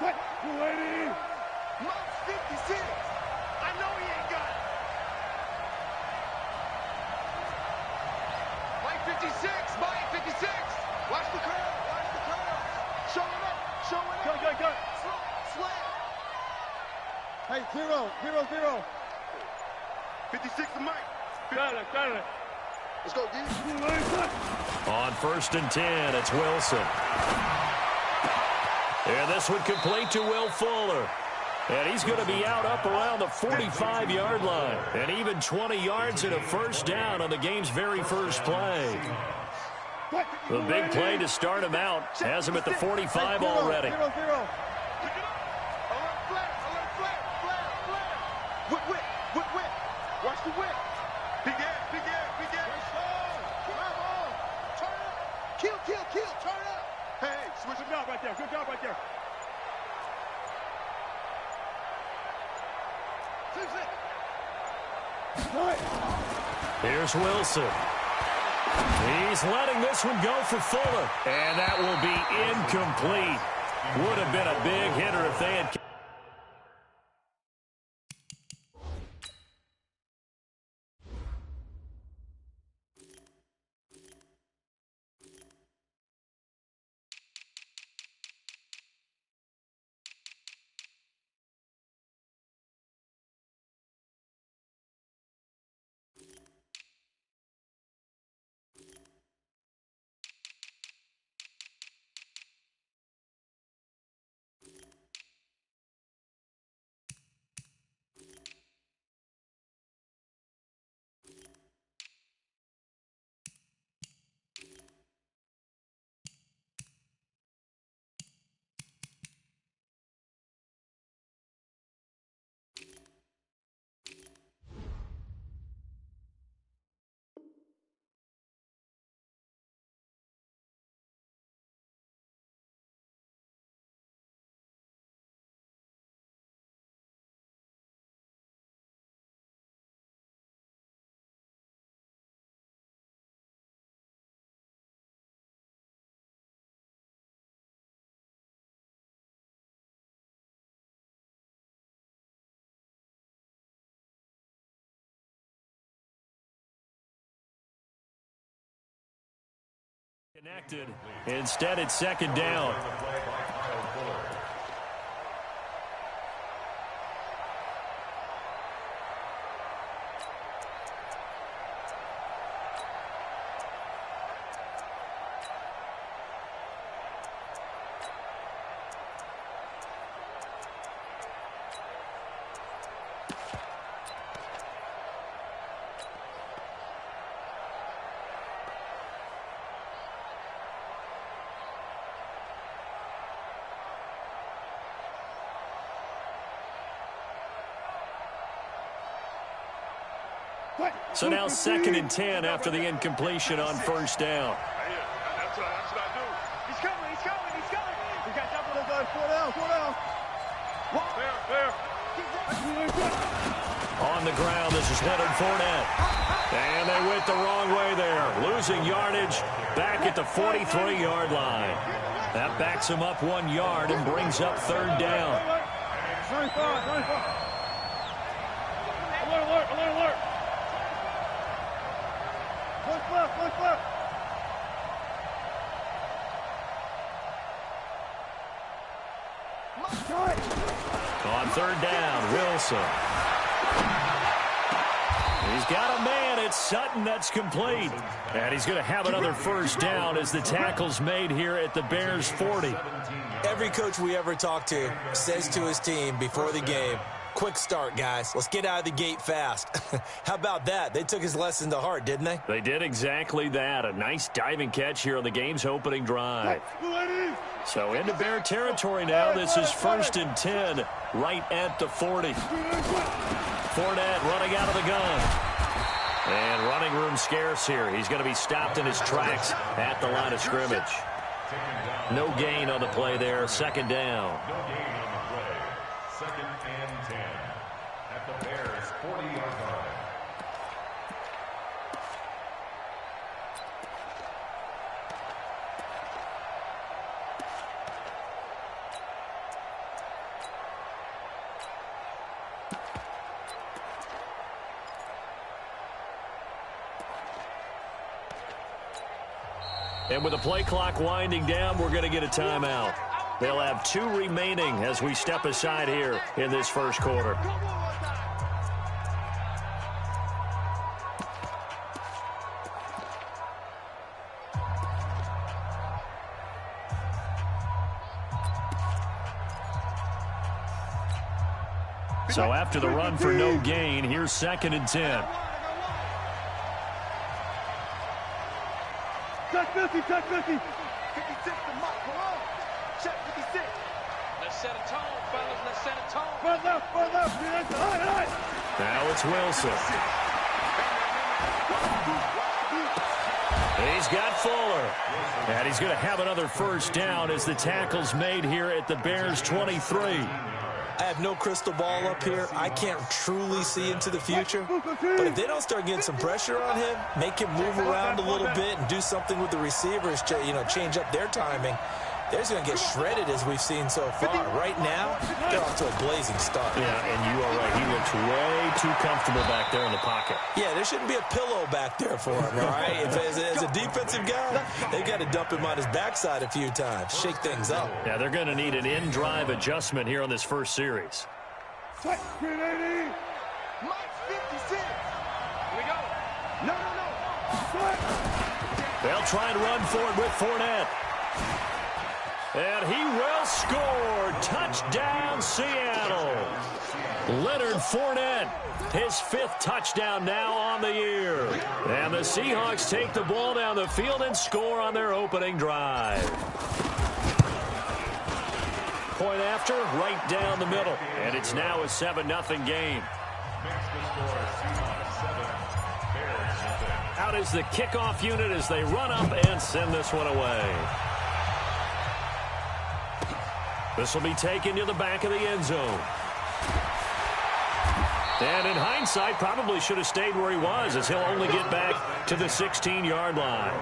Ready? Mike's 56. I know he ain't got it. Mike 56. Mike 56. Watch the curve. Watch the curve. Show it up. Show it up. Go. Slam. Hey, 0. 56 to Mike. Got it. Let's go, D. On 1st and 10, it's Wilson. And this one complete to Will Fuller. And he's going to be out up around the 45-yard line. And even 20 yards and a first down on the game's very first play. The big play to start him out has him at the 45 already. 0. Alert flat. Whip. Watch the whip. Big ass. Turn up. Kill. Turn up. Hey, switch. Good job right there. Here's Wilson. He's letting this one go for Fuller. And that will be incomplete. Would have been a big hitter if they had... Connected. Instead, it's 2nd down. So now 2nd and 10 after the incompletion on 1st down. That's what I do. He's coming. We got double those guys. 4 down. Fair. On the ground, this is Leonard Fournette. And they went the wrong way there. Losing yardage back at the 43-yard line. That backs him up 1 yard and brings up 3rd down. 95. Alert. Look left. On 3rd down, Wilson. He's got a man. It's Sutton that's complete. And he's going to have another first down as the tackle's made here at the Bears' 40. Every coach we ever talk to says to his team before the game, quick start, guys. Let's get out of the gate fast. How about that? They took his lesson to heart, didn't they? They did exactly that. A nice diving catch here on the game's opening drive. So into Bear territory now. This is 1st and 10 right at the 40. Fournette running out of the gun. And running room scarce here. He's going to be stopped in his tracks at the line of scrimmage. No gain on the play there. 2nd down. No gain on the play. 2nd and 10 at the Bears' 40-yard line. And with the play clock winding down, we're going to get a timeout. They'll have 2 remaining as we step aside here in this first quarter. So after the run for no gain, here's 2nd and 10. Touch 50, touch 50. 56 to Mike, come on. Check 56. Let's set a tone, fellas. Let's set a tone. Front left, front left. Now it's Wilson. He's got Fuller. And he's going to have another first down as the tackle's made here at the Bears' 23. I have no crystal ball up here. I can't truly see into the future. But if they don't start getting some pressure on him, make him move around a little bit and do something with the receivers, change up their timing, they're just going to get shredded as we've seen so far. Right now, they're off to a blazing start. Yeah, and you are right. He looks way too comfortable back there in the pocket. Yeah, there shouldn't be a pillow back there for him, all right? As a defensive guy, they've got to dump him on his backside a few times, shake things up. Yeah, they're going to need an in-drive adjustment here on this first series. Mike 56. Here we go. No. They'll try and run for it with Fournette. And he will score. Touchdown, Seattle. Leonard Fournette, his 5th touchdown now on the year. And the Seahawks take the ball down the field and score on their opening drive. Point after, right down the middle. And it's now a 7-0 game. Out is the kickoff unit as they run up and send this one away. This will be taken to the back of the end zone. And in hindsight, probably should have stayed where he was, as he'll only get back to the 16-yard line.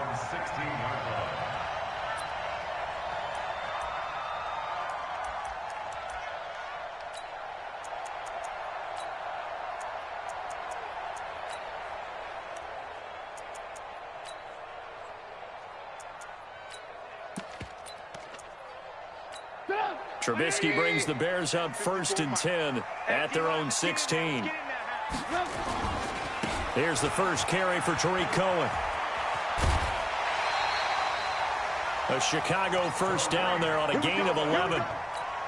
Trubisky brings the Bears up 1st and 10 at their own 16. Here's the first carry for Tariq Cohen. A Chicago first down there on a gain of 11.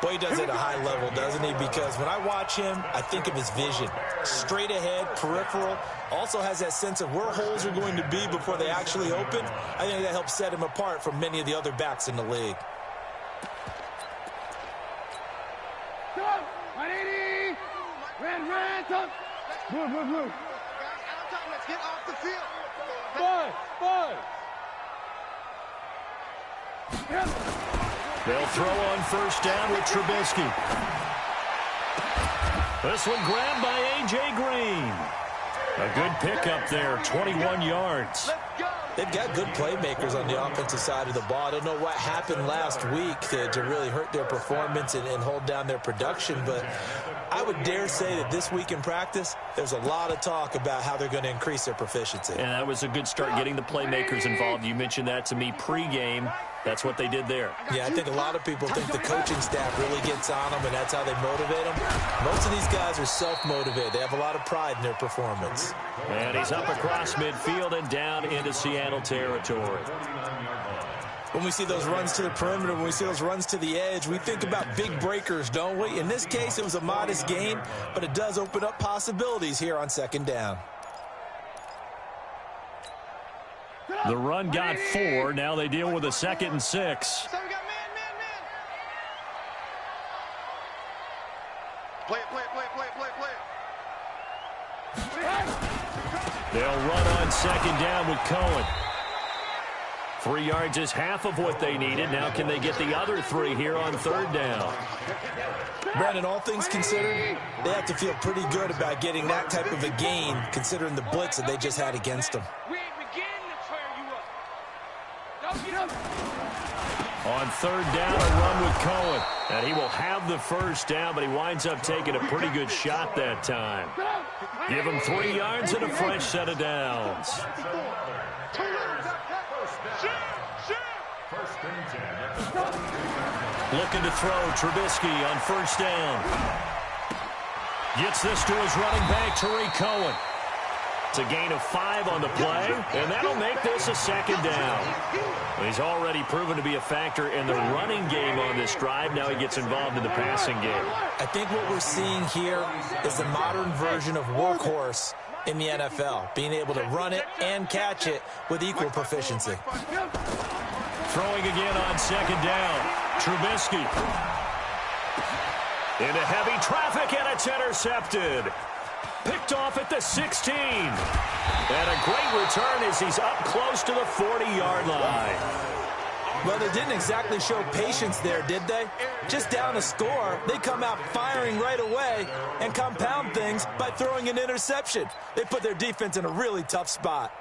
Boy, he does it at a high level, doesn't he? Because when I watch him, I think of his vision. Straight ahead, peripheral. Also has that sense of where holes are going to be before they actually open. I think that helps set him apart from many of the other backs in the league. 180. Ran, touch. Move. Let's get off the field. 5. They'll throw on first down with Trubisky. This one grabbed by A.J. Green. A good pickup there, 21 yards. They've got good playmakers on the offensive side of the ball. I don't know what happened last week to really hurt their performance and hold down their production, but I would dare say that this week in practice, there's a lot of talk about how they're going to increase their proficiency. And that was a good start getting the playmakers involved. You mentioned that to me pregame. That's what they did there. Yeah, I think a lot of people think the coaching staff really gets on them, and that's how they motivate them. Most of these guys are self-motivated. They have a lot of pride in their performance. And he's up across midfield and down into Seattle territory. When we see those runs to the perimeter, when we see those runs to the edge, we think about big breakers, don't we? In this case, it was a modest gain, but it does open up possibilities here on 2nd down. The run got 4. Now they deal with a 2nd and 6. So we got man. Play it. They'll run on 2nd down with Cohen. 3 yards is half of what they needed. Now can they get the other 3 here on 3rd down? Brandon, all things considered, they have to feel pretty good about getting that type of a gain, considering the blitz that they just had against them. On 3rd down, a run with Cohen. And he will have the first down, but he winds up taking a pretty good shot that time. Give him 3 yards and a fresh set of downs. Shoot! Looking to throw, Trubisky on first down. Gets this to his running back, Tariq Cohen. It's a gain of 5 on the play, and that'll make this a second down. He's already proven to be a factor in the running game on this drive. Now he gets involved in the passing game. I think what we're seeing here is the modern version of workhorse in the NFL, being able to run it and catch it with equal proficiency. Throwing again on second down. Trubisky. Into heavy traffic, and it's intercepted. Picked off at the 16. And a great return as he's up close to the 40-yard line. Well, they didn't exactly show patience there, did they? Just down a score, they come out firing right away and compound things by throwing an interception. They put their defense in a really tough spot.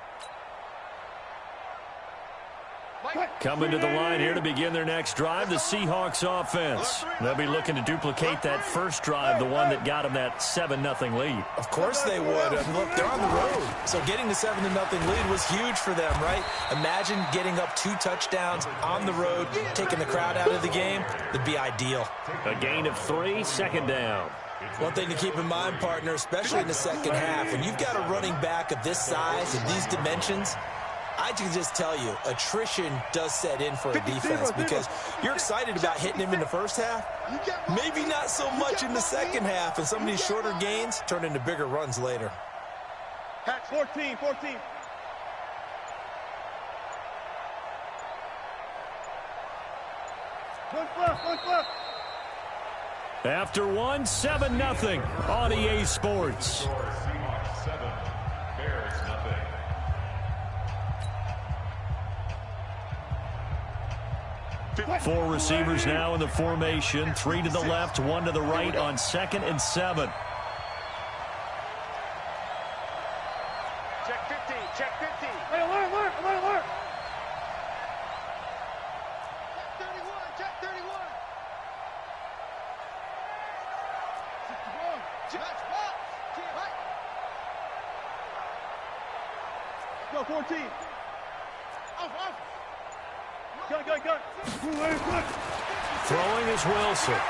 Coming to the line here to begin their next drive, the Seahawks offense. They'll be looking to duplicate that first drive, the one that got them that 7-0 lead. Of course they would. And look, they're on the road. So getting the 7-0 lead was huge for them, right? Imagine getting up 2 touchdowns on the road, taking the crowd out of the game. It'd be ideal. A gain of 3, second down. One thing to keep in mind, partner, especially in the second half, when you've got a running back of this size and these dimensions, I can just tell you, attrition does set in for a defense because you're excited about hitting him in the first half. Maybe not so much in the second half, and some of these shorter gains turn into bigger runs later. 14. One flip. After 1, 7-0 on EA Sports. Seahawks 7, Bears 0. 4 receivers now in the formation. 3 to the left, 1 to the right on 2nd and 7. Check 50. Check 50. Hey, alert. Check 31. Check 61. Go, 14. Off. Cut. Throwing is Wilson.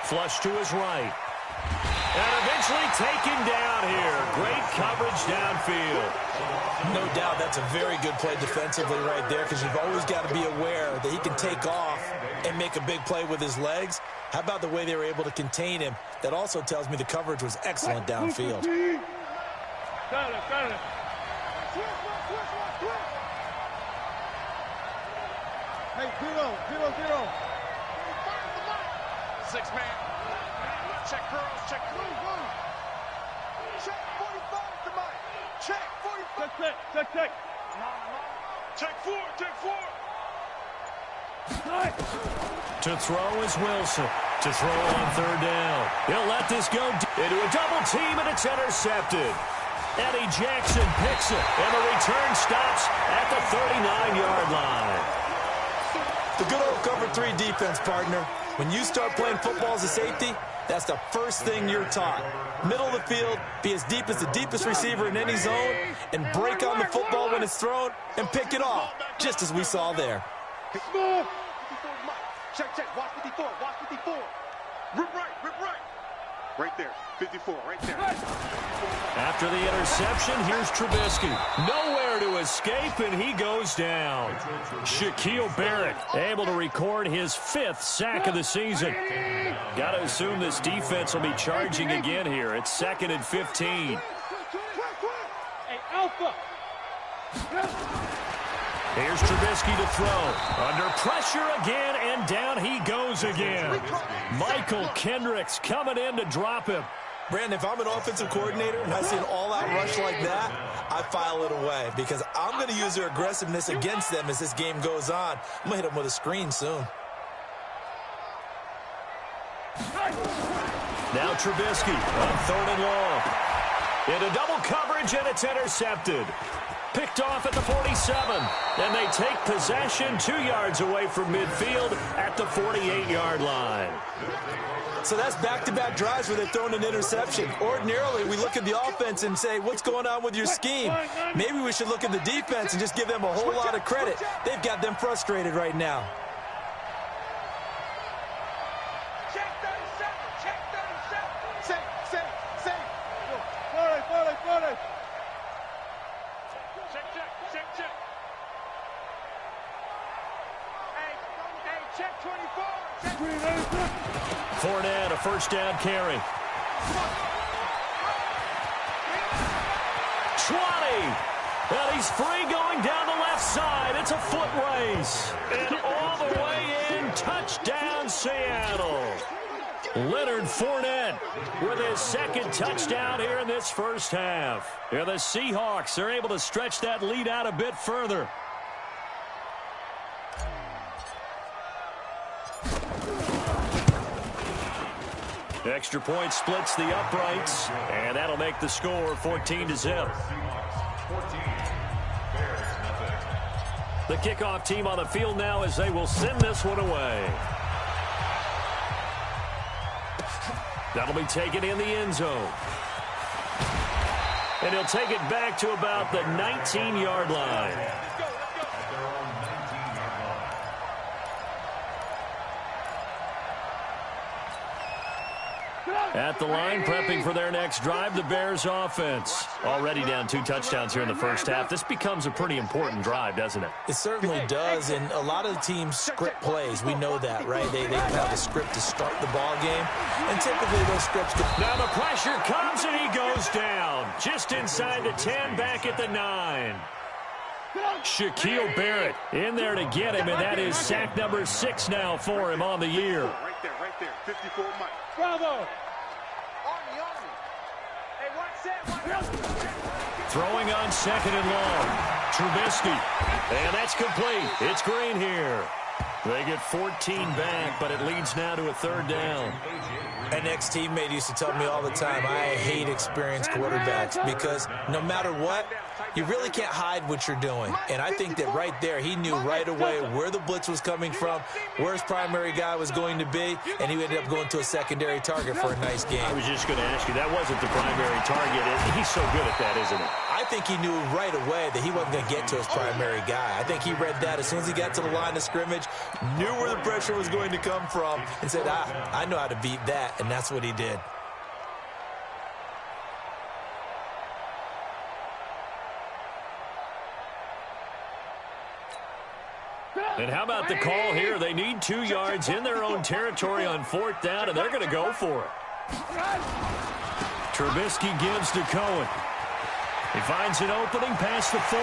Flush to his right. And eventually taken down here. Great coverage downfield. No doubt that's a very good play defensively right there because you've always got to be aware that he can take off and make a big play with his legs. How about the way they were able to contain him? That also tells me the coverage was excellent downfield. Got it. Hey, 0. 6 man. Check curls. Check 45 to Mike. Check 45. Check. Check 4. To throw is Wilson. To throw on 3rd down. He'll let this go into a double team, and it's intercepted. Eddie Jackson picks it, and the return stops at the 39-yard line. The good old cover 3 defense, partner. When you start playing football as a safety, that's the first thing you're taught. Middle of the field, be as deep as the deepest receiver in any zone, and break on the football when it's thrown and pick it off, just as we saw there. Check. Watch 54. Rip right. Right there. 54, right there. After the interception, here's Trubisky. Nowhere to escape, and he goes down. Shaquille Barrett able to record his 5th sack of the season. Got to assume this defense will be charging again here. It's 2nd and 15. Hey, Alpha. Here's Trubisky to throw. Under pressure again, and down he goes again. Michael Kendricks coming in to drop him. Brandon, if I'm an offensive coordinator and I see an all-out rush like that, I file it away because I'm going to use their aggressiveness against them as this game goes on. I'm going to hit them with a screen soon. Now Trubisky on 3rd and long. Into double coverage, and it's intercepted. Picked off at the 47. And they take possession 2 yards away from midfield at the 48-yard line. So that's back-to-back drives where they're throwing an interception. Ordinarily, we look at the offense and say, what's going on with your scheme? Maybe we should look at the defense and just give them a whole lot of credit. They've got them frustrated right now. Check 37. Check 37. Say. 40. Check. Hey, check 24. Check. Fournette, a first down carry. 20. And he's free going down the left side. It's a foot race. And all the way in, touchdown Seattle. Leonard Fournette with his second touchdown here in this first half. And the Seahawks are able to stretch that lead out a bit further. Extra point splits the uprights, and that'll make the score 14-0. The kickoff team on the field now as they will send this one away. That'll be taken in the end zone. And he'll take it back to about the 19-yard line. At the line, prepping for their next drive, the Bears offense. Already down 2 touchdowns here in the first half. This becomes a pretty important drive, doesn't it? It certainly does, and a lot of the teams script plays. We know that, right? They have a script to start the ball game, and typically those scripts get... Now the pressure comes, and he goes down. Just inside the 10, back at the 9. Shaquille Barrett in there to get him, and that is sack number 6 now for him on the year. Right there. 54 Mike. Bravo. Hey, watch that. Throwing on 2nd and long. Trubisky. And that's complete. It's Green here. They get 14 back, but it leads now to a 3rd down. An ex-teammate used to tell me all the time, I hate experienced quarterbacks because no matter what, you really can't hide what you're doing. And I think that right there, he knew right away where the blitz was coming from, where his primary guy was going to be, and he ended up going to a secondary target for a nice game. I was just going to ask you, that wasn't the primary target. He's so good at that, isn't he? I think he knew right away that he wasn't going to get to his primary guy. I think he read that as soon as he got to the line of scrimmage, knew where the pressure was going to come from, and said, I know how to beat that, and that's what he did. And how about the call here? They need 2 yards in their own territory on 4th down, and they're going to go for it. Trubisky gives to Cohen. He finds an opening past the 40.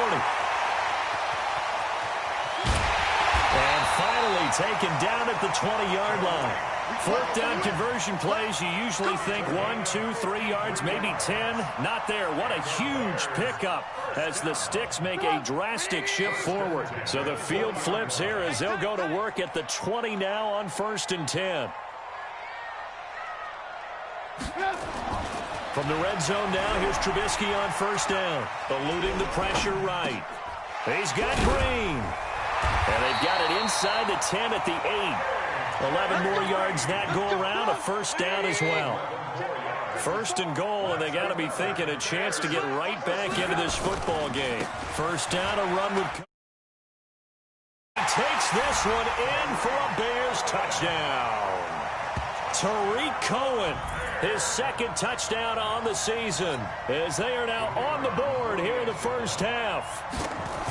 And finally taken down at the 20-yard line. 4th down conversion plays, you usually think 1, 2, 3 yards, maybe 10. Not there. What a huge pickup as the Sticks make a drastic shift forward. So the field flips here as they'll go to work at the 20 now on 1st and 10. From the red zone now, here's Trubisky on 1st down. Eluding the pressure right. He's got Green. And they've got it inside the 10 at the 8. 11 more yards that go around, a 1st down as well. 1st and goal, and they got to be thinking a chance to get right back into this football game. 1st down, a run with... Takes this one in for a Bears touchdown. Tariq Cohen, his 2nd touchdown on the season, as they are now on the board here in the first half.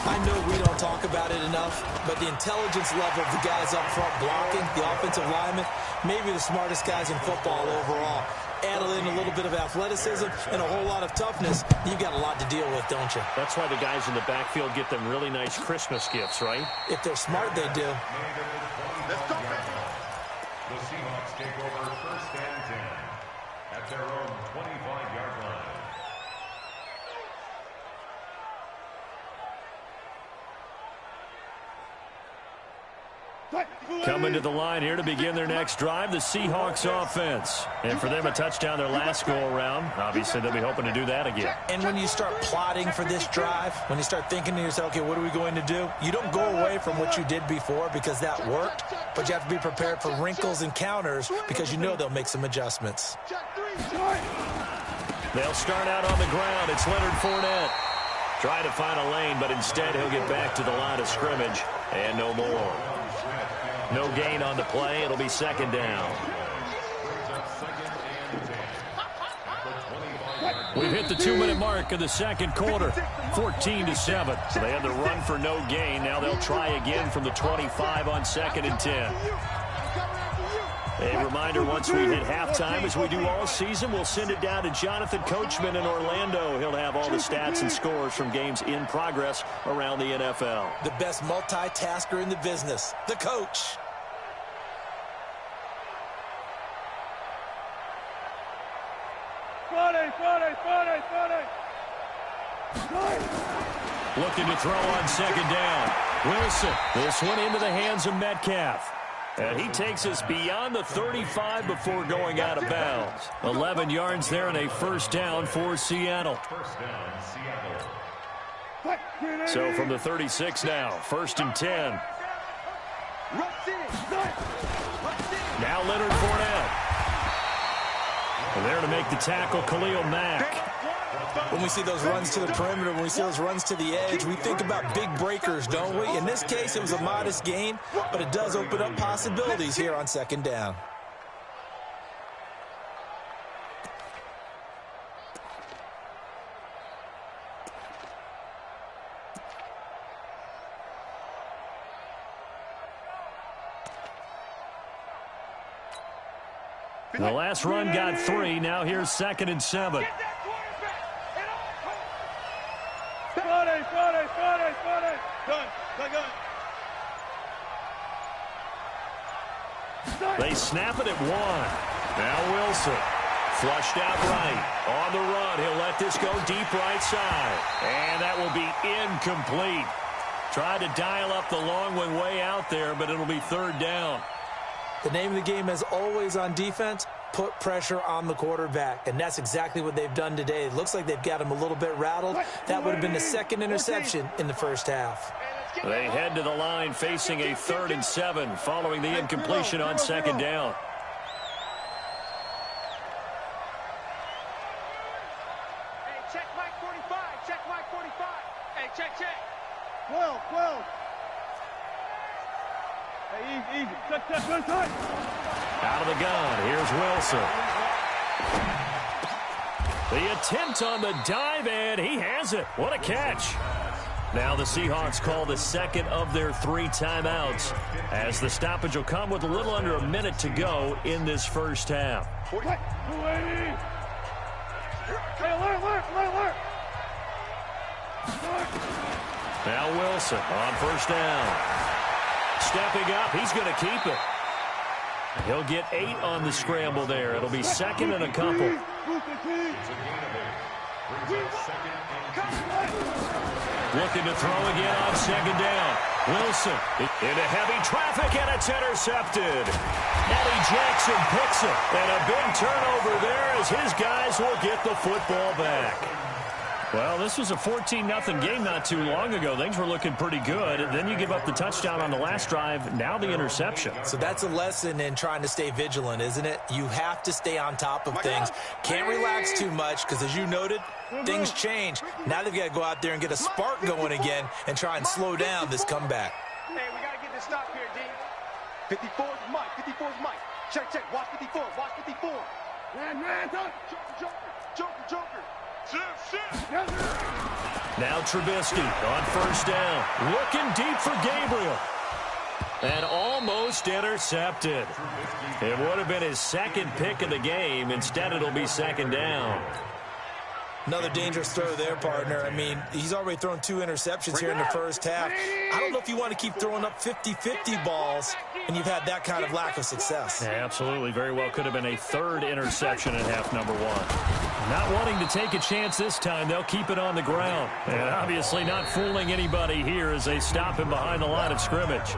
I know we don't talk about it enough, but the intelligence level of the guys up front blocking, the offensive linemen, maybe the smartest guys in football overall. Add in a little bit of athleticism and a whole lot of toughness, you've got a lot to deal with, don't you? That's why the guys in the backfield get them really nice Christmas gifts, right? If they're smart, they do. Let's go. The Seahawks take over 1st and 10 at their own 25-yard line. Coming to the line here to begin their next drive, the Seahawks offense. And for them, a touchdown their last go-around. Obviously, they'll be hoping to do that again. And when you start plotting for this drive, when you start thinking to yourself, okay, what are we going to do? You don't go away from what you did before because that worked, but you have to be prepared for wrinkles and counters because you know they'll make some adjustments. They'll start out on the ground. It's Leonard Fournette. Trying to find a lane, but instead he'll get back to the line of scrimmage and no more. No gain on the play. It'll be second down. We've hit the 2-minute mark of the second quarter, 14-7. So they had the run for no gain. Now they'll try again from the 25 on 2nd and 10. A reminder, once we hit halftime, as we do all season, we'll send it down to Jonathan Coachman in Orlando. He'll have all the stats and scores from games in progress around the NFL. The best multitasker in the business, the coach. Looking to throw on second down. Wilson, this one into the hands of Metcalf. And he takes us beyond the 35 before going out of bounds. 11 yards there and a first down for Seattle. So from the 36 now, 1st and 10. Now Leonard Fournette. And there to make the tackle, Khalil Mack. When we see those runs to the perimeter, when we see those runs to the edge, we think about big breakers, don't we? In this case, it was a modest gain, but it does open up possibilities here on second down. The last run got 3. Now here's 2nd and 7. They snap it at 1. Now Wilson. Flushed out right. On the run. He'll let this go deep right side. And that will be incomplete. Tried to dial up the long one way out there, but it'll be 3rd down. The name of the game is always on defense, put pressure on the quarterback. And that's exactly what they've done today. It looks like they've got him a little bit rattled. That would have been the 2nd interception in the first half. They head to the line facing a 3rd and 7 following the incompletion on second down. Hey, check Mike 45. Check Mike 45. Hey, check. 12. Hey, easy. Check. Out of the gun, here's Wilson. The attempt on the dive, and he has it. What a catch. Now the Seahawks call the 2nd of their 3 timeouts, as the stoppage will come with a little under a minute to go in this first half. Now Wilson on first down. Stepping up, he's going to keep it. He'll get 8 on the scramble there. It'll be 2nd and a couple. Looking to throw again on second down. Wilson into heavy traffic, and it's intercepted. Eddie Jackson picks it. And a big turnover there as his guys will get the football back. Well, this was a 14-0 game not too long ago. Things were looking pretty good. Then you give up the touchdown on the last drive. Now the interception. So that's a lesson in trying to stay vigilant, isn't it? You have to stay on top of things. Can't relax too much because, as you noted, things change. Now they've got to go out there and get a spark going again and try and slow down this comeback. Hey, we got to get this stop here, D. 54's Mike. 54's Mike. Check. Watch 54. Watch 54. Joker. Now Trubisky on first down. Looking deep for Gabriel. And almost intercepted. It would have been his 2nd pick of the game. Instead, it'll be 2nd down. Another dangerous throw there, partner. I mean, he's already thrown 2 interceptions here in the first half. I don't know if you want to keep throwing up 50-50 balls when you've had that kind of lack of success. Yeah, absolutely. Very well could have been a 3rd interception in half number 1. Not wanting to take a chance this time, they'll keep it on the ground. And obviously not fooling anybody here as they stop him behind the line of scrimmage.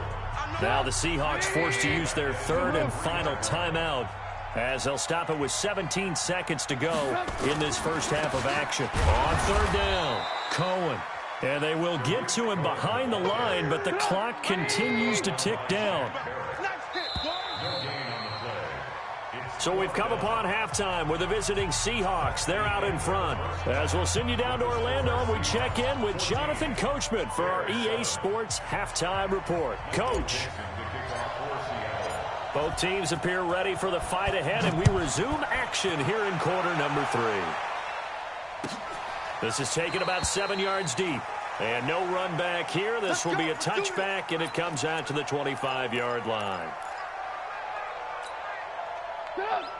Now the Seahawks forced to use their third and final timeout, as they'll stop it with 17 seconds to go in this first half of action. On third down, Cohen. And they will get to him behind the line, but the clock continues to tick down. So we've come upon halftime with the visiting Seahawks. They're out in front. As we'll send you down to Orlando, we check in with Jonathan Coachman for our EA Sports Halftime Report. Coach. Both teams appear ready for the fight ahead, and we resume action here in quarter number 3. This is taken about 7 yards deep. And no run back here. This will be a touchback, and it comes out to the 25-yard line.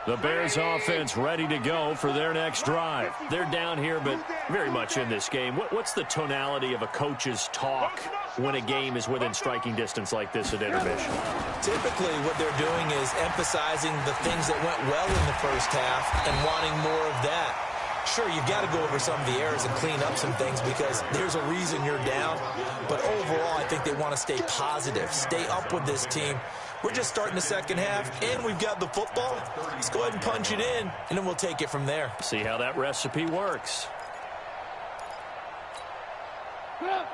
The Bears offense ready to go for their next drive. They're down here, but very much in this game. What's the tonality of a coach's talk when a game is within striking distance like this at intermission? Typically, what they're doing is emphasizing the things that went well in the first half and wanting more of that. Sure, you've got to go over some of the errors and clean up some things because there's a reason you're down. But overall, I think they want to stay positive, stay up with this team. We're just starting the second half, and we've got the football. Let's go ahead and punch it in, and then we'll take it from there. See how that recipe works.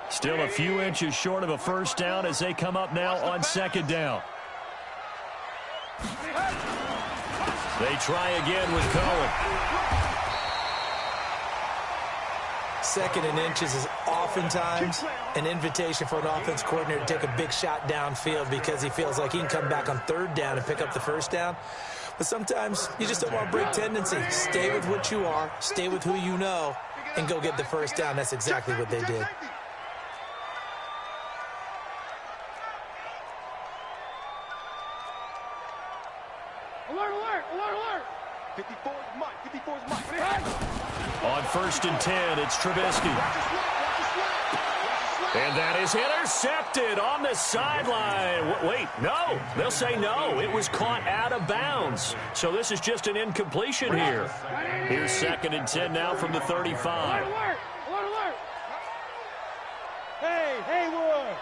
Still a few inches short of a first down as they come up now on second down. They try again with Cohen. Second and inches is oftentimes an invitation for an offense coordinator to take a big shot downfield because he feels like he can come back on third down and pick up the first down. But sometimes you just don't want to break tendency. Stay with what you are, stay with who you know, and go get the first down. That's exactly what they did. Alert, alert, alert, alert. 54 is Mike, 54 is Mike. On first and 10, it's Trubisky. And that is intercepted on the sideline. Wait, no. They'll say no. It was caught out of bounds. So this is just an incompletion here. Here's second and 10 now from the 35. Alert, alert, alert. Hey, Haywood.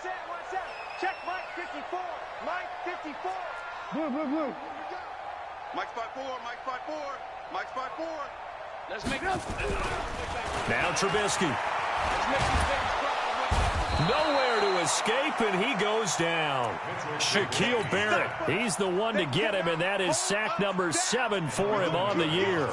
Hey, one set. Check Mike 54. Mike 54. Blue, blue, blue. Mike 5-4, Mike 5-4, Mike 5-4. Let's make it up. Now Trubisky. Nowhere to escape, and he goes down. Shaquille Barrett, he's the one to get him, and that is sack number 7 for him on the year.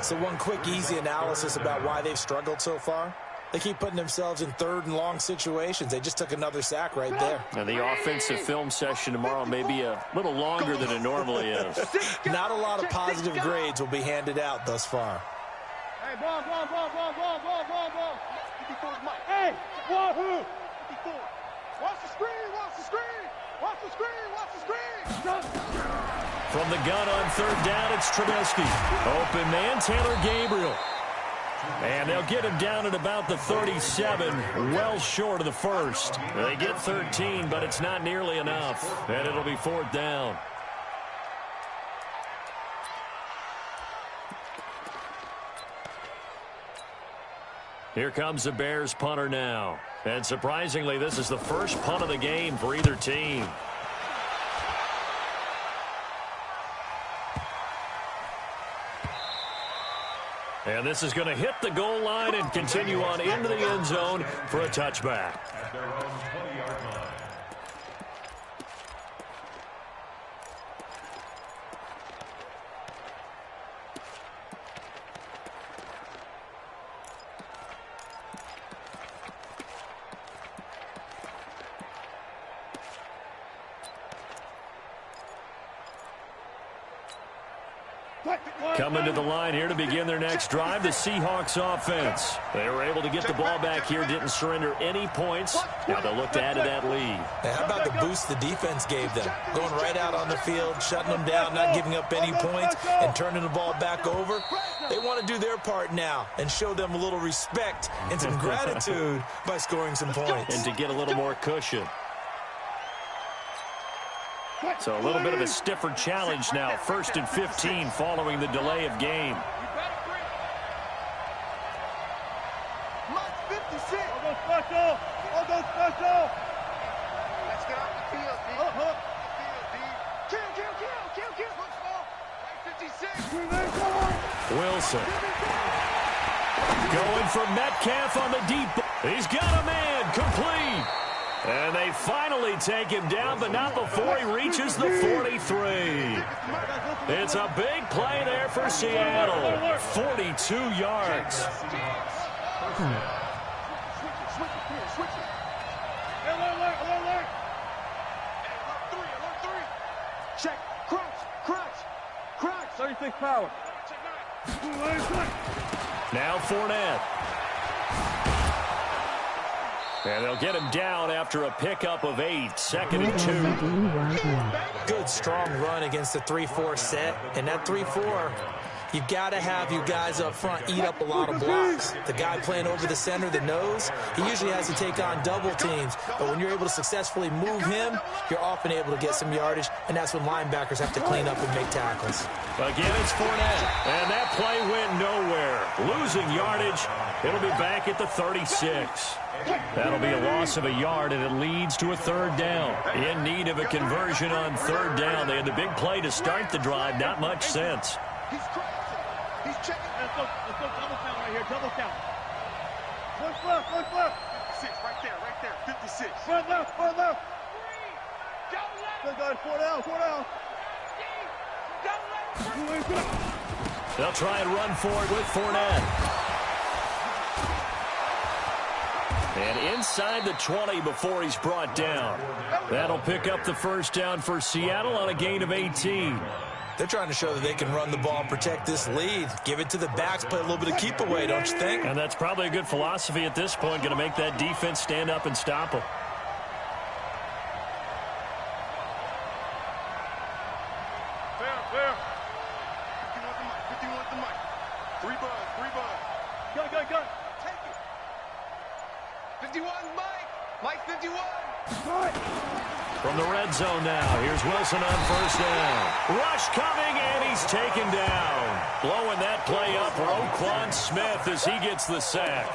So one quick, easy analysis about why they've struggled so far. They keep putting themselves in third and long situations. They just took another sack right there. And the offensive film session tomorrow may be a little longer than it normally is. Not a lot of positive grades will be handed out thus far. Hey, ball. 54 is Mike. Hey, wahoo. 54. Watch the screen. From the gun on third down, it's Trubisky. Open man, Taylor Gabriel. And they'll get him down at about the 37, well short of the first. They get 13, but it's not nearly enough, and it'll be fourth down. Here comes the Bears punter now. And surprisingly, this is the first punt of the game for either team. And this is going to hit the goal line and continue on into the end zone for a touchback. At their own 20-yard line. Coming to the line here to begin their next drive, the Seahawks offense. They were able to get the ball back here, didn't surrender any points. Now they'll look to add to that lead. Hey, how about the boost the defense gave them? Going right out on the field, shutting them down, not giving up any points, and turning the ball back over. They want to do their part now and show them a little respect and some gratitude by scoring some points. And to get a little more cushion. So a little bit of a stiffer challenge now. First and 15 following the delay of game. All go special. Get off the field, D. Up. Kill. Right 56. Wilson. Going for Metcalf on the deep. He's got a man. Complete. And they finally take him down, but not before he reaches the 43. It's a big play there for Seattle. 42 yards. Switch it. Alert. Alert 3. Check. Crunch. 36 power. Now Fournette. And they'll get him down after a pickup of 8. 2nd and 2. Good, strong run against the 3-4 set. And that 3-4, you've got to have your guys up front eat up a lot of blocks. The guy playing over the center, the nose, he usually has to take on double teams. But when you're able to successfully move him, you're often able to get some yardage. And that's when linebackers have to clean up and make tackles. Again, it's Fournette. And that play went nowhere. Losing yardage. It'll be back at the 36. That'll be a loss of a yard, and it leads to a 3rd down. In need of a conversion on 3rd down. They had the big play to start the drive. Not much sense. He's checking. Let's go double count right here. Double count. What's left? 56, right there. 56. Front left. Good guys, 4 down. They'll try and run forward with Fournette. And inside the 20 before he's brought down. That'll pick up the 1st down for Seattle on a gain of 18. They're trying to show that they can run the ball and protect this lead. Give it to the backs, play a little bit of keep away, don't you think? And that's probably a good philosophy at this point, going to make that defense stand up and stop them. Fair. 51 with the mic. 3 bud. Go. Take it. 51, Mike 51. From the red zone now, here's Wilson on 1st down. Rush coming, and he's taken down. Blowing that play up, Roquan Smith, as he gets the sack.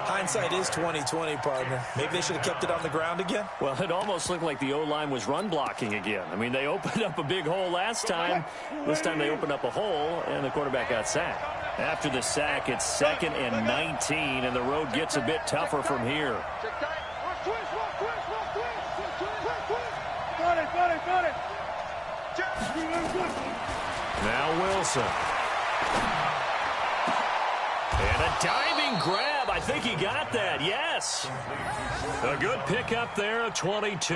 Hindsight is 20/20, partner. Maybe they should have kept it on the ground again. Well, it almost looked like the O-line was run blocking again. I mean, they opened up a big hole last time. This time they opened up a hole, and the quarterback got sacked. After the sack, it's 2nd and 19, and the road gets a bit tougher from here. Check tight. Twist. Got it. Now Wilson. And a diving grab. I think he got that. Yes. A good pickup there at 22.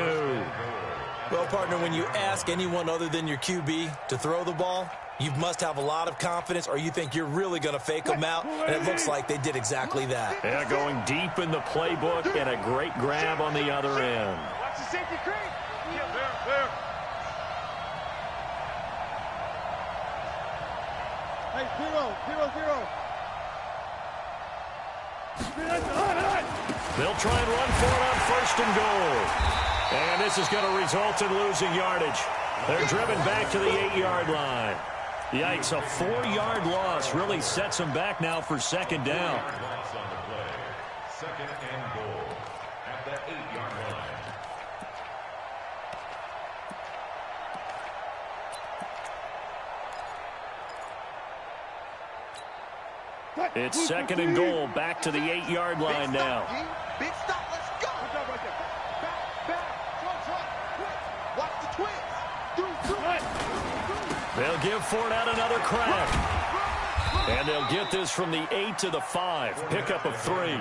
Well, partner, when you ask anyone other than your QB to throw the ball, you must have a lot of confidence, or you think you're really going to fake them out, and it looks like they did exactly that. Yeah, going deep in the playbook, and a great grab on the other end. Watch the safety creep. Fair. Hey, 0. They'll try and run for it on 1st and goal. And this is going to result in losing yardage. They're driven back to the 8-yard line. Yikes, a 4-yard loss really sets them back now for 2nd down. 2nd and goal at the 8-yard line. It's 2nd and goal, back to the 8-yard line now. Big stop, let's go. Good job right there. Back. Watch the twins. They'll give Fournette another crack. And they'll get this from the 8 to the 5. Pickup of 3.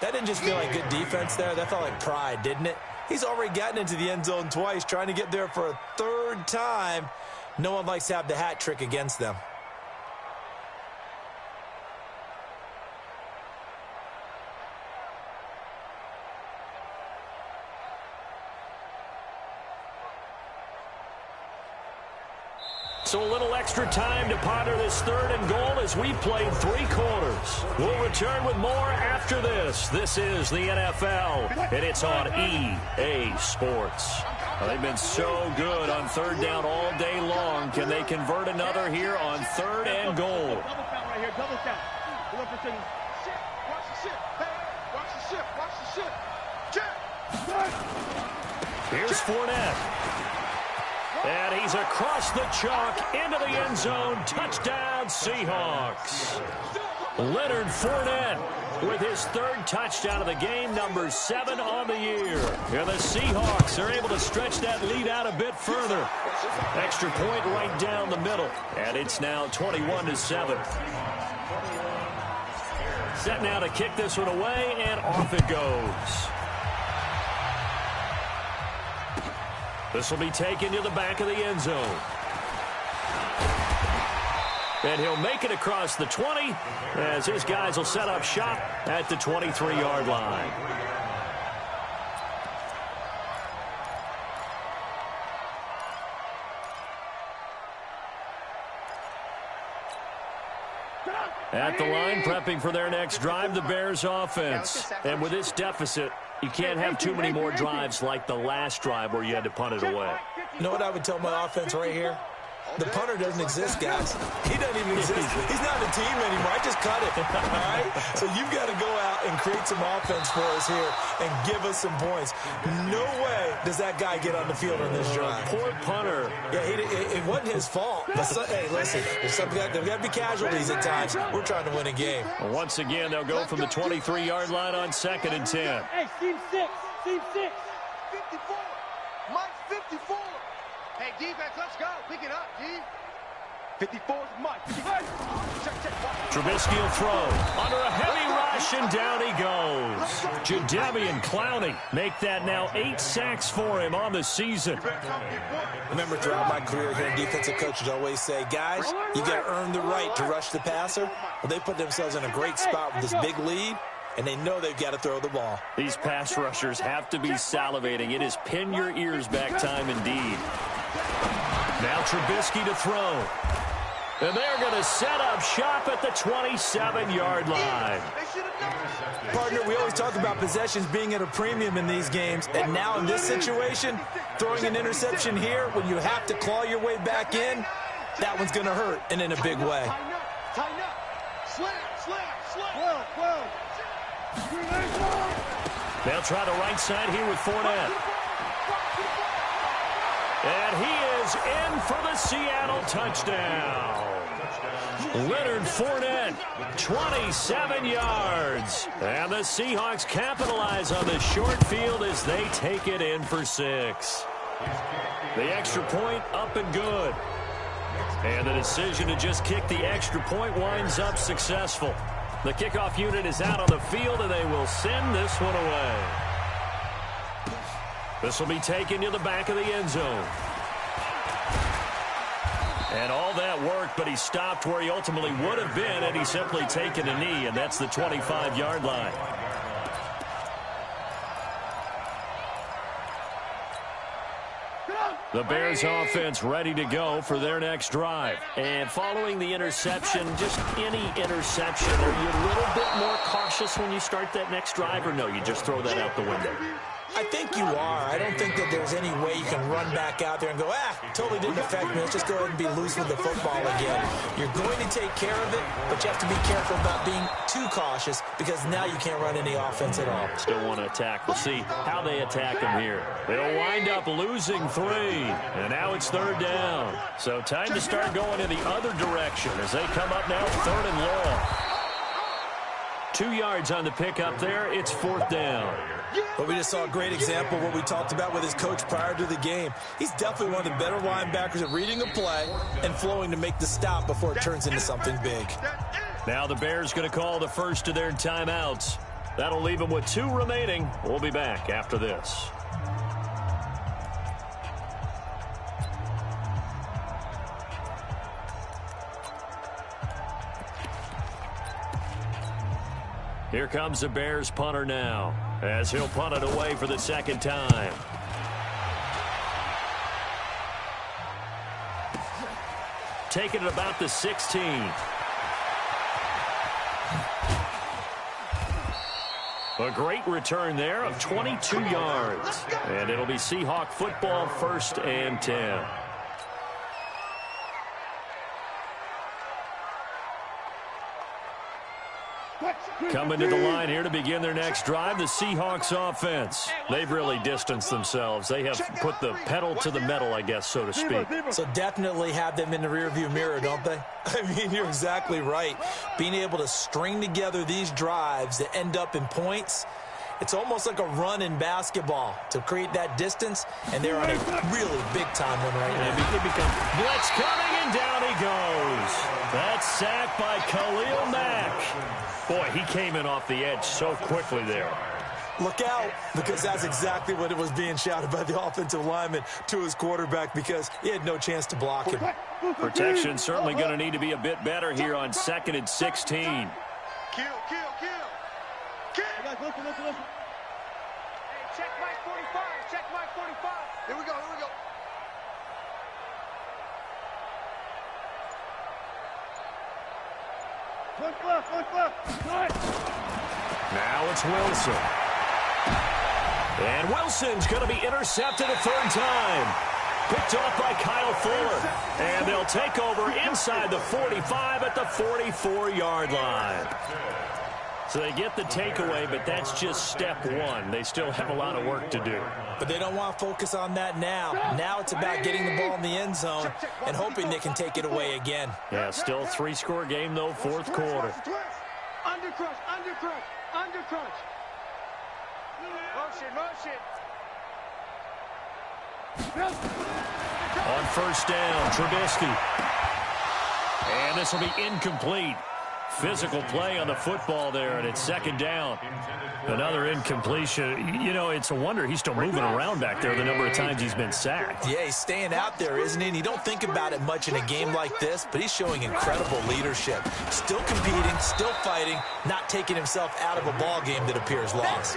That didn't just feel like good defense there. That felt like pride, didn't it? He's already gotten into the end zone twice, trying to get there for a 3rd time. No one likes to have the hat trick against them. So a little extra time to ponder this 3rd and goal as we played 3 quarters. We'll return with more after this. This is the NFL, and it's on EA Sports. Well, they've been so good on 3rd down all day long. Can they convert another here on 3rd and goal? Double count right here. Double count. We're up for signal. Watch the ship. Hey, watch the ship. Check. Here's Fournette. And he's across the chalk into the end zone. Touchdown, Seahawks. Leonard Fournette with his third touchdown of the game, number 7 on the year. And the Seahawks are able to stretch that lead out a bit further. Extra point right down the middle. And it's now 21-7. Set now to kick this one away, and off it goes. This will be taken to the back of the end zone. And he'll make it across the 20 as his guys will set up shop at the 23-yard line. At the line, prepping for their next drive, the Bears offense. And with this deficit, you can't have too many more drives like the last drive where you had to punt it away. You know what I would tell my offense right here? The punter doesn't exist, guys. He doesn't even exist. He's not a team anymore. I just cut it, all right? So you've got to go out and create some offense for us here and give us some points. No way does that guy get on the field on this drive. Poor punter. Yeah, it wasn't his fault. But hey, listen, there's got to be casualties at times. We're trying to win a game. Once again, they'll go from the 23-yard line on 2nd and 10. Hey, team 6. Team 6. 54. Mike, 54. Hey, defense, let's go. Pick it up, D. 54 is Mike. Check. Trubisky will throw under a heavy rush, and down he goes. Jadeveon Clowney make that now 8 sacks for him on the season. Remember, throughout my career here, defensive coaches always say, guys, you got to earn the right to rush the passer. Well, they put themselves in a great spot with this big lead, and they know they've got to throw the ball. These pass rushers have to be salivating. It is pin your ears back time indeed. Now Trubisky to throw. And they're going to set up shop at the 27-yard line. Partner, we always talk about possessions being at a premium in these games. And now in this situation, throwing an interception here when you have to claw your way back in, that one's going to hurt, and in a big way. Tighten up. Slam. They'll try the right side here with Fournette. And he is in for the Seattle touchdown. Leonard Fournette, 27 yards. And the Seahawks capitalize on the short field as they take it in for 6. The extra point up and good. And the decision to just kick the extra point winds up successful. The kickoff unit is out on the field, and they will send this one away. This will be taken to the back of the end zone. And all that worked, but he stopped where he ultimately would have been, and he's simply taken a knee, and that's the 25-yard line. The Bears offense ready to go for their next drive. And following the interception, just any interception, are you a little bit more cautious when you start that next drive, or no, you just throw that out the window? I think you are. I don't think that there's any way you can run back out there and go, totally didn't affect me. Let's just go ahead and be loose with the football again. You're going to take care of it, but you have to be careful about being too cautious because now you can't run any offense at all. Still want to attack. We'll see how they attack him here. They'll wind up losing 3, and now it's 3rd down. So time to start going in the other direction as they come up now 3rd and long. 2 yards on the pickup there. It's 4th down. But we just saw a great example of what we talked about with his coach prior to the game. He's definitely one of the better linebackers at reading a play and flowing to make the stop before it turns into something big. Now the Bears going to call the first of their timeouts. That'll leave them with 2 remaining. We'll be back after this. Here comes the Bears punter now, as he'll punt it away for the 2nd time. Taking it about the 16. A great return there of 22 yards. And it'll be Seahawk football, 1st and 10. Coming to the line here to begin their next drive, the Seahawks offense. They've really distanced themselves. They have put the pedal to the metal, I guess, so to speak. So definitely have them in the rearview mirror, don't they? I mean, you're exactly right. Being able to string together these drives that end up in points, it's almost like a run in basketball to create that distance, and they're on a really big-time one right now. It becomes blitz coming, and down he goes. That's sacked by Khalil Mack. Boy, he came in off the edge so quickly there. Look out, because that's exactly what it was being shouted by the offensive lineman to his quarterback, because he had no chance to block him. Protection certainly going to need to be a bit better here on 2nd and 16. Kill. Listen. Hey, check Mike 45. Check Mike 45. Here we go. Look left. Now it's Wilson. And Wilson's going to be intercepted a third time. Picked off by Kyle Fuller. And they'll take over inside the 45 at the 44-yard line. So they get the takeaway, but that's just step one. They still have a lot of work to do. But they don't want to focus on that now. Now it's about getting the ball in the end zone and hoping they can take it away again. Yeah, still a 3-score game, though, fourth quarter. Undercrunch. Motion. On first down, Trubisky. And this will be incomplete. Physical play on the football there, and it's second down. Another incompletion. You know, it's a wonder he's still moving around back there the number of times he's been sacked. Yeah, he's staying out there, isn't he? And you don't think about it much in a game like this, but he's showing incredible leadership. Still competing, still fighting, not taking himself out of a ball game that appears lost.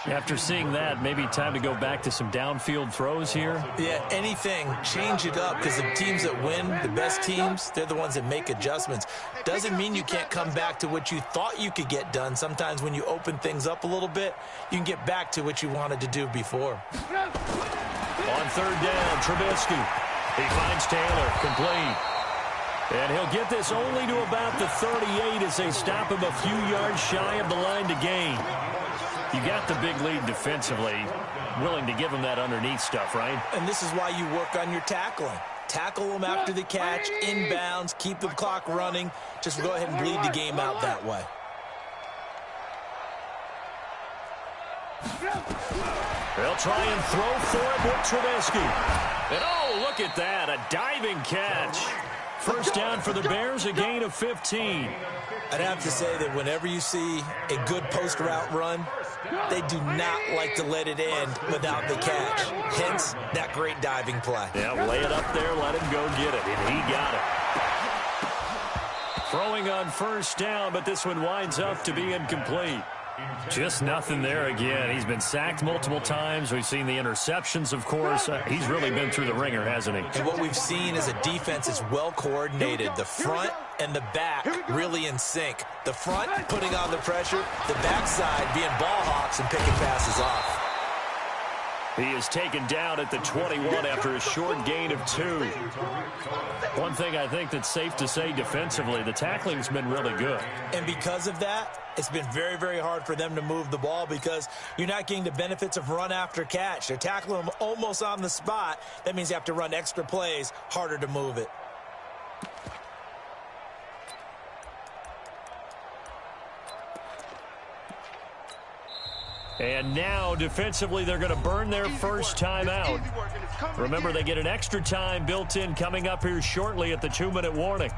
After seeing that, maybe time to go back to some downfield throws here. Yeah, anything. Change it up, because the teams that win, the best teams, they're the ones that make adjustments. Doesn't mean you can't come back to what you thought you could get done. Sometimes when you open things up a little bit, you can get back to what you wanted to do before. On third down, Trubisky. He finds Taylor, complete. And he'll get this only to about the 38 as they stop him a few yards shy of the line to gain. You got the big lead defensively, willing to give him that underneath stuff, right? And this is why you work on your tackling. Tackle them after the catch, inbounds, keep the clock running. Just go ahead and bleed the game out that way. They'll try and throw for it with Trubisky. And oh, look at that, a diving catch. First down for the Bears, a gain of 15. I'd have to say that whenever you see a good post-route run, they do not like to let it end without the catch. Hence, that great diving play. Yeah, lay it up there, let him go get it, and he got it. Throwing on first down, but this one winds up to be incomplete. Just nothing there again. He's been sacked multiple times. We've seen the interceptions, of course. He's really been through the ringer, hasn't he? And what we've seen is a defense that's well coordinated. The front and the back really in sync. The front putting on the pressure, the backside being ball hawks and picking passes off. He is taken down at the 21 after a short gain of 2. One thing I think that's safe to say defensively, the tackling's been really good. And because of that, it's been very, very hard for them to move the ball because you're not getting the benefits of run after catch. They're tackling them almost on the spot. That means you have to run extra plays, harder to move it. And now, defensively, they're going to burn their first time out. Remember, they get an extra time built in coming up here shortly at the 2-minute warning.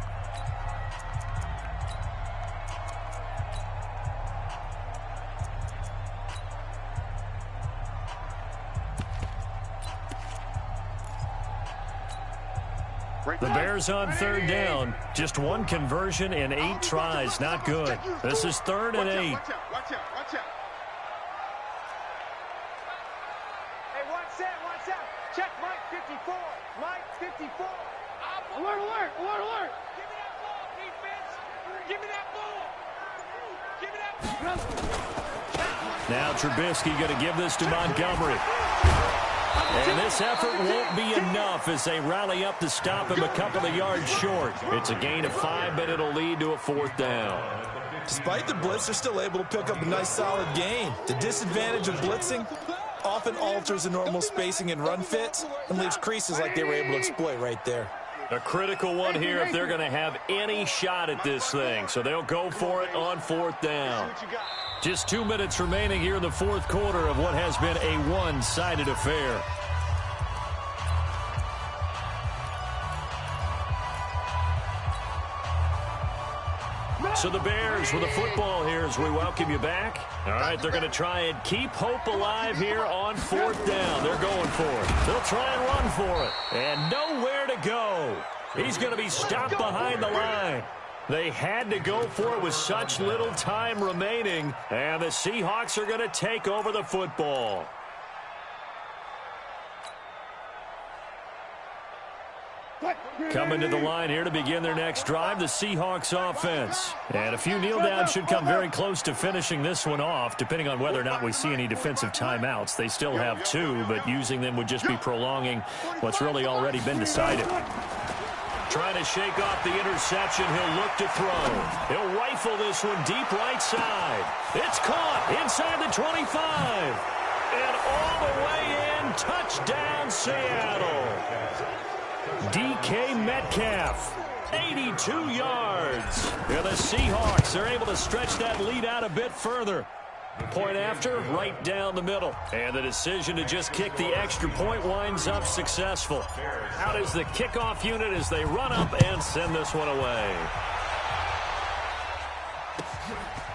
The Bears on third down. Just one conversion in 8 tries. Not good. This is 3rd and 8. Watch out. Check Mike 54. Mike 54. Alert. Give me that ball, defense. Give me that ball. Now Trubisky going to give this to Montgomery. And this effort won't be enough as they rally up to stop him a couple of yards short. It's a gain of 5, but it'll lead to a 4th down. Despite the blitz, they're still able to pick up a nice solid gain. The disadvantage of blitzing often alters the normal spacing and run fits and leaves creases like they were able to exploit right there. A critical one here if they're going to have any shot at this thing. So they'll go for it on 4th down. Just 2 minutes remaining here in the 4th quarter of what has been a one-sided affair. So the Bears with the football here as we welcome you back. All right, they're going to try and keep hope alive here on 4th down. They're going for it. They'll try and run for it. And nowhere to go. He's going to be stopped behind the line. They had to go for it with such little time remaining. And the Seahawks are going to take over the football. Coming to the line here to begin their next drive, the Seahawks offense. And a few kneel downs should come very close to finishing this one off, depending on whether or not we see any defensive timeouts. They still have 2, but using them would just be prolonging what's really already been decided. Trying to shake off the interception. He'll look to throw. He'll rifle this one deep right side. It's caught inside the 25. And all the way in, touchdown Seattle. DK Metcalf, 82 yards. And the Seahawks are able to stretch that lead out a bit further. Point after, right down the middle. And the decision to just kick the extra point winds up successful. Out is the kickoff unit as they run up and send this one away.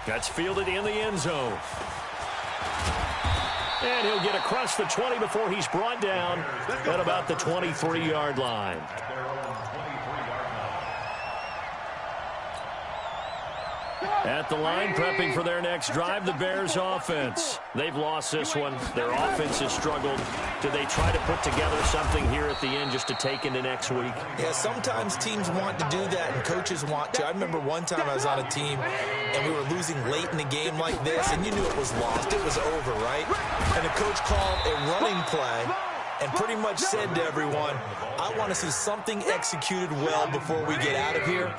That's fielded in the end zone. And he'll get across the 20 before he's brought down at about the 23-yard line. At the line, prepping for their next drive, the Bears offense. They've lost this one. Their offense has struggled. Do they try to put together something here at the end just to take into next week? Yeah, sometimes teams want to do that and coaches want to. I remember one time I was on a team and we were losing late in the game like this, and you knew it was lost. It was over, right? And the coach called a running play and pretty much said to everyone, I want to see something executed well before we get out of here.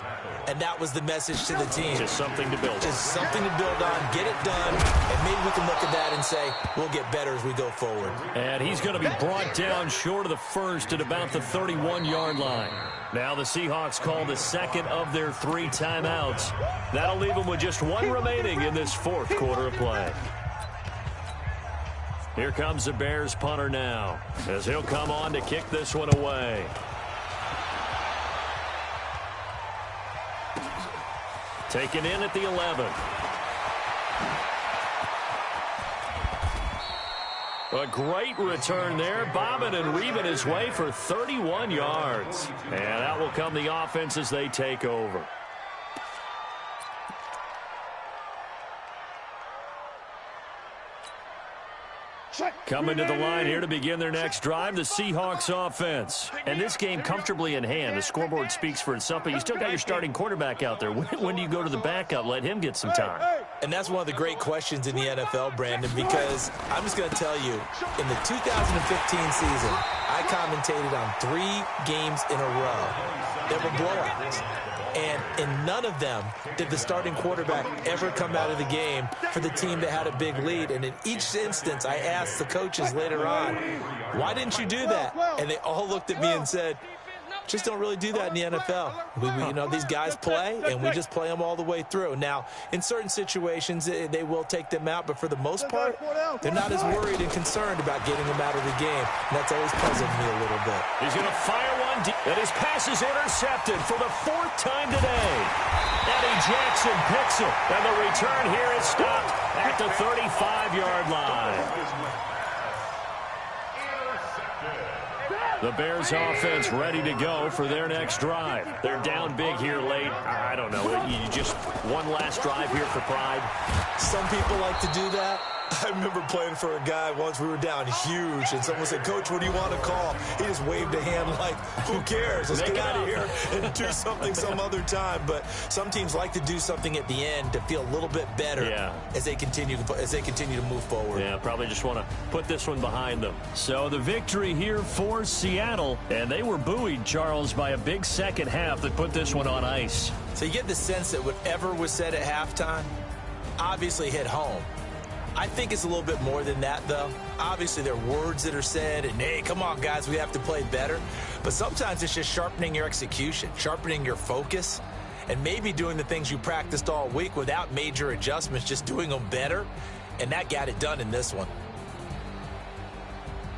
And that was the message to the team. Just something to build on. Just something to build on, get it done, and maybe we can look at that and say, we'll get better as we go forward. And he's going to be brought down short of the first at about the 31-yard line. Now the Seahawks call the second of their 3 timeouts. That'll leave them with just 1 remaining in this 4th quarter of play. Here comes the Bears punter now, as he'll come on to kick this one away. Taken in at the 11. A great return there, bobbing and weaving his way for 31 yards. And that will come the offense as they take over. Coming to the line here to begin their next drive, the Seahawks offense. And this game comfortably in hand. The scoreboard speaks for itself, but you still got your starting quarterback out there. When do you go to the backup? Let him get some time. And that's one of the great questions in the NFL, Brandon, because I'm just going to tell you, in the 2015 season, I commentated on 3 games in a row. There were blowouts. And in none of them did the starting quarterback ever come out of the game for the team that had a big lead. And in each instance, I asked the coaches later on, why didn't you do that? And they all looked at me and said, just don't really do that in the NFL. You know, these guys play, and we just play them all the way through. Now, in certain situations, they will take them out, but for the most part, they're not as worried and concerned about getting them out of the game. And that's always puzzled me a little bit. He's going to fire one deep, and his pass is intercepted for the 4th time today. Eddie Jackson picks it, and the return here is stopped at the 35-yard line. The Bears offense ready to go for their next drive. They're down big here late. I don't know. You just one last drive here for pride. Some people like to do that. I remember playing for a guy once. We were down huge, and someone said, "Coach, what do you want to call?" He just waved a hand like, who cares? Let's get out of here and do something some other time. But some teams like to do something at the end to feel a little bit better as they continue to move forward. Yeah, probably just want to put this one behind them. So the victory here for Seattle, and they were buoyed, Charles, by a big second half that put this one on ice. So you get the sense that whatever was said at halftime obviously hit home. I think it's a little bit more than that, though. Obviously, there are words that are said, and, hey, come on, guys, we have to play better. But sometimes it's just sharpening your execution, sharpening your focus, and maybe doing the things you practiced all week without major adjustments, just doing them better, and that got it done in this one.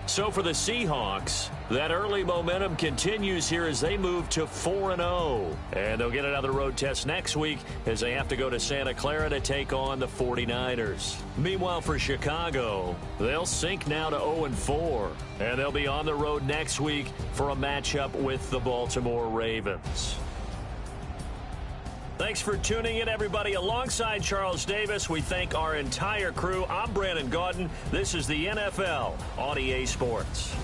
So for the Seahawks, that early momentum continues here as they move to 4-0. And they'll get another road test next week as they have to go to Santa Clara to take on the 49ers. Meanwhile, for Chicago, they'll sink now to 0-4. And they'll be on the road next week for a matchup with the Baltimore Ravens. Thanks for tuning in, everybody. Alongside Charles Davis, we thank our entire crew. I'm Brandon Gaudin. This is the NFL on EA Sports.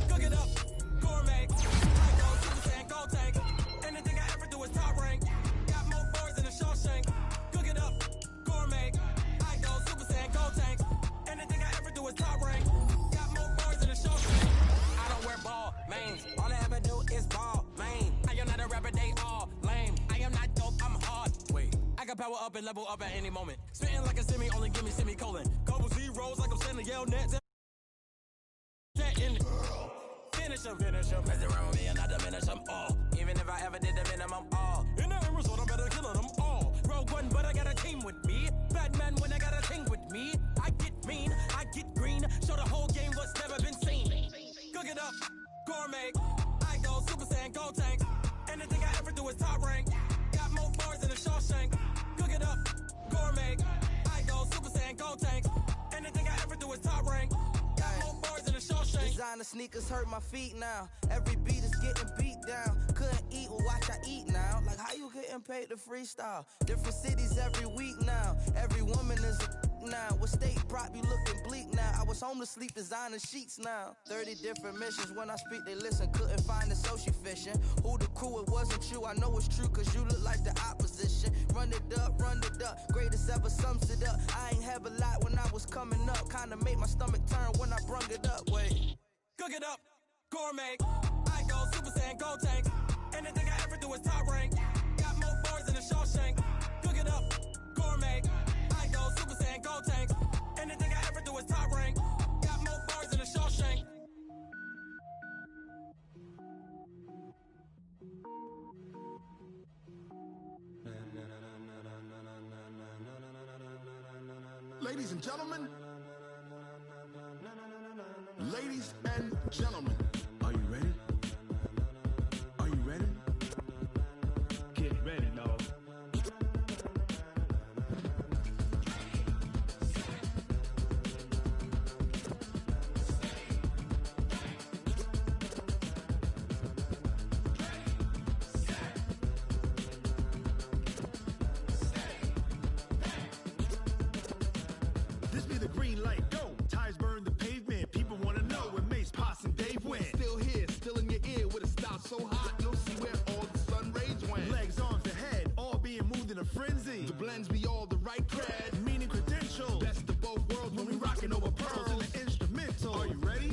Cook it up, gourmet. I go Super Saiyan, gold tank. Anything I ever do is top rank. Got more bars than a Shawshank. Cook it up, gourmet. I go Super Saiyan, gold tank. Anything I ever do is top rank. Got more bars than a Shawshank. I don't wear ball, mains. All I ever do is ball, main. I am not a rapper, they all lame. I am not dope, I'm hard. Wait, I can power up and level up at any moment. Spitting like a semi, only give me semicolon. Couple zeros like I'm sending yell nets. Finish him. Mess around with me and I diminish them all. Even if I ever did the minimum all. In the end result, I'm better killing them all. Rogue One, but I got a team with me. Batman when I got a team with me. I get mean, I get green. Show the whole game what's never been seen. Cook it up, gourmet. I go Super Saiyan, gold tank. Anything I ever do is top rank. Got more bars than a Shawshank. Cook it up, gourmet. I go Super Saiyan, gold tank. Anything I ever do is top rank. Designer sneakers hurt my feet now. Every beat is getting beat down. Couldn't eat, well watch I eat now. Like how you getting paid to freestyle? Different cities every week now. Every woman is a now. What state prop you looking bleak now? I was home to sleep designer sheets now. 30 different missions. When I speak they listen. Couldn't find it so she fishing. Who the crew, it wasn't you. I know it's true cause you look like the opposition. Run it up, greatest ever sums it up. I ain't have a lot when I was coming up. Kinda made my stomach turn when I brung it up. Wait. Cook it up, gourmet. I go Super Saiyan, gold tank. Anything I ever do is top rank. Got more bars ladies and gentlemen. Ladies and gentlemen, are you ready? Are you ready? Get ready, dog. This be the green light, go. Tires burn the pavement. People wanna know where Mace, Potts, and Dave went. Still here, still in your ear with a style so hot, you'll see where all the sun rays went. Legs, arms, the head, all being moved in a frenzy. The blends be all the right cred, Meaning credentials. best of both worlds When we rockin' over pearls in the instrumental. Are you ready?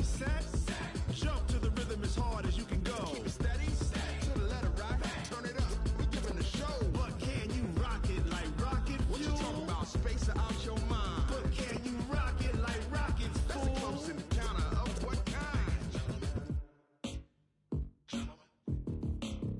Set. Jump to the rhythm as hard as you can go. Keep it steady, to the letter right, turn it up, we giving the show. But can you rock it like rocket What you fuel? talking about, space out your mind? But can you rock it like rockets, That's a fool? close encounter of what kind?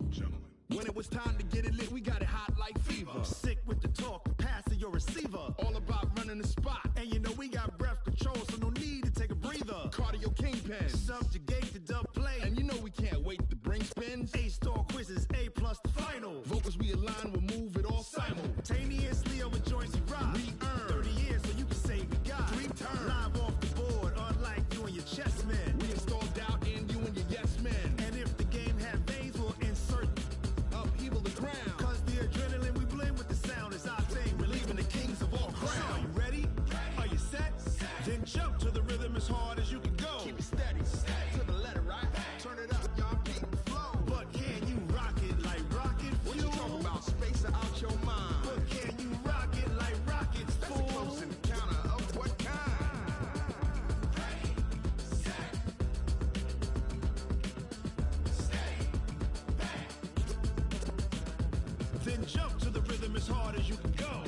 Gentlemen. When it was time to get it lit, we got it hot like fever. Sick with the talk, pass to your receiver. All about running the spot, And you know we got breath control, so no need to take a breather. cardio kingpin. Subjugate the dub play. And you know we can't wait to bring spins. A-star quizzes, A+ the final. Vocals we align, we'll move it all Simultaneously over joints we rock. We earn 30 years so you can say we got 3 turns. Live off the board, unlike you and your chess men. We install doubt in you and your yes men. And if the game had veins, we'll insert. Upheaval the ground. Cause the adrenaline we blend with the sound is our thing. Relieving the kings of all crowns. So are you ready? Are you set? Then jump to the rhythm as hard as you can go. Keep it steady, to the letter right. Turn it up, y'all keep the flow. But can you rock it like rocket What you fuel? talking about, space out your mind? But can you rock it like rockets, That's a fool? close encounter of what kind? Then jump to the rhythm as hard as you can go.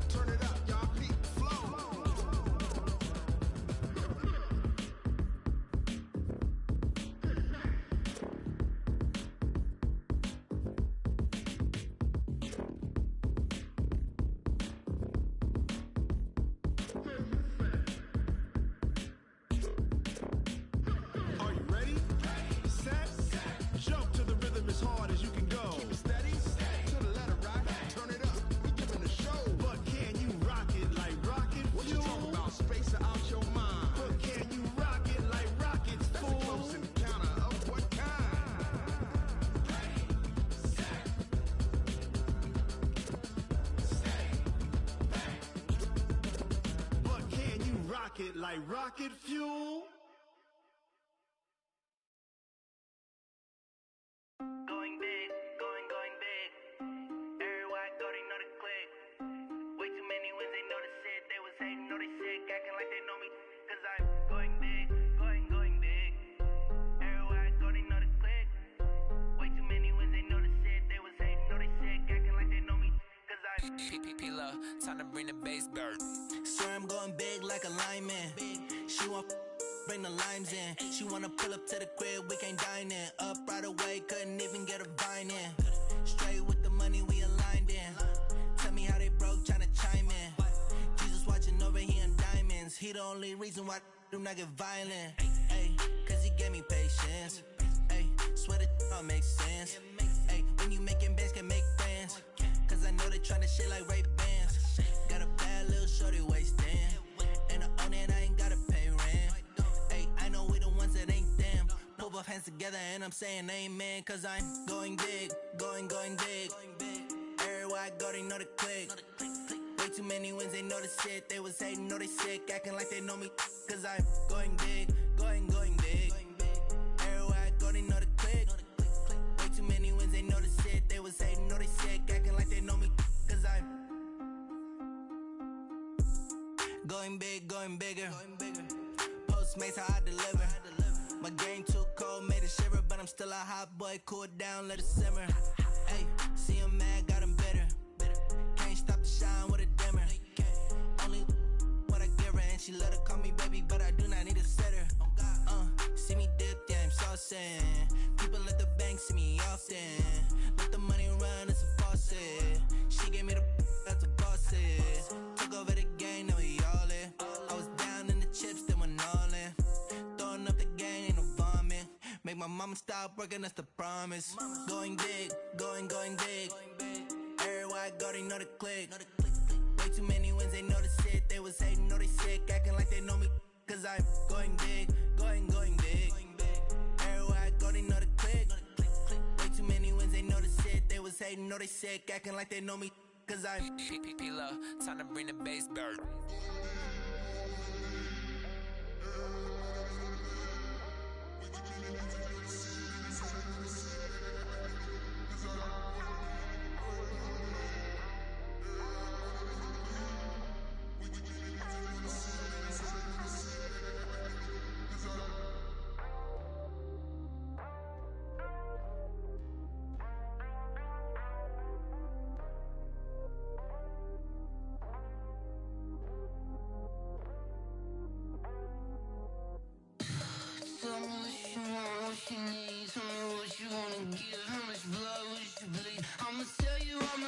Turn it up, y'all keep the flow. Are you ready? Set. Jump to the rhythm as hard as you can go. Keep it steady, to the letter right. Turn it up, we giving the show. But can you rock it like rocket What you fuel? talking about, space out your mind? But can you rock it like rockets, That's a fool? close encounter of what kind? But can you rock it like rocket fuel? Going big, going big. Everywhere I go, they know the click. Way too many wins, they know the shit. They was hating, know they sick, acting like they know me. Cause I'm going big, going big. Everywhere I go, they know the click. Way too many wins, they know the shit. They was hating, know they sick, acting like they know me. Cause I'm P-P-P-Love, time to bring the bass bird. swear I'm going big like a lineman. She want bring the limes in. She wanna pull up to the crib, we can't dine in. Up right away, couldn't even get a vine in. Straight with the money we aligned in. Tell me how they broke, tryna chime in. Jesus watching over here in diamonds. He the only reason why I do not get violent. Ay, cause he gave me patience. Ay, swear that all makes sense. Ay, when you making bands, can make friends. Cause I know they tryna shit like Ray-Bans. Got a bad little shorty wasting. And I own it, I ain't gotta pay rent. Ay, I know we the ones that ain't them. Put both hands together and I'm saying amen. Cause I'm going big, going big. Everywhere I go, they know the click. Way too many wins, they know the shit. They was hating, know they sick, acting like they know me. Cause I'm going big, going big. Everywhere I go, they know the click. Way too many wins, they know the shit. They was hating, know they sick, acting like they know me. Cause I'm going big, going bigger. Postmates how I deliver. My game too cold, made it shiver, but I'm still a hot boy. Cool it down, let it simmer. Hey, see him mad, got him bitter. Can't stop the shine with a dimmer. Only what I give her, and she let her call me baby, but I do not need a sitter. See me dip, yeah, I'm saucing. People at the bank see me often. Let the money run, it's a faucet. She gave me the that's a mama stop working, that's the promise. Going big, going big. Everywhere I go, they know the click. Way too many wins, they know the shit. They was hating, know they sick, acting like they know me. Cause I'm going big, going big. Everywhere I go, they know the click. Way too many wins, they know the shit. They was hating, know they sick, acting like they know me. Cause I'm P-Lo, time to bring the bass back. Tell me what you want, what you need. Tell me what you wanna give. How much blood would you bleed? I'ma tell you I'm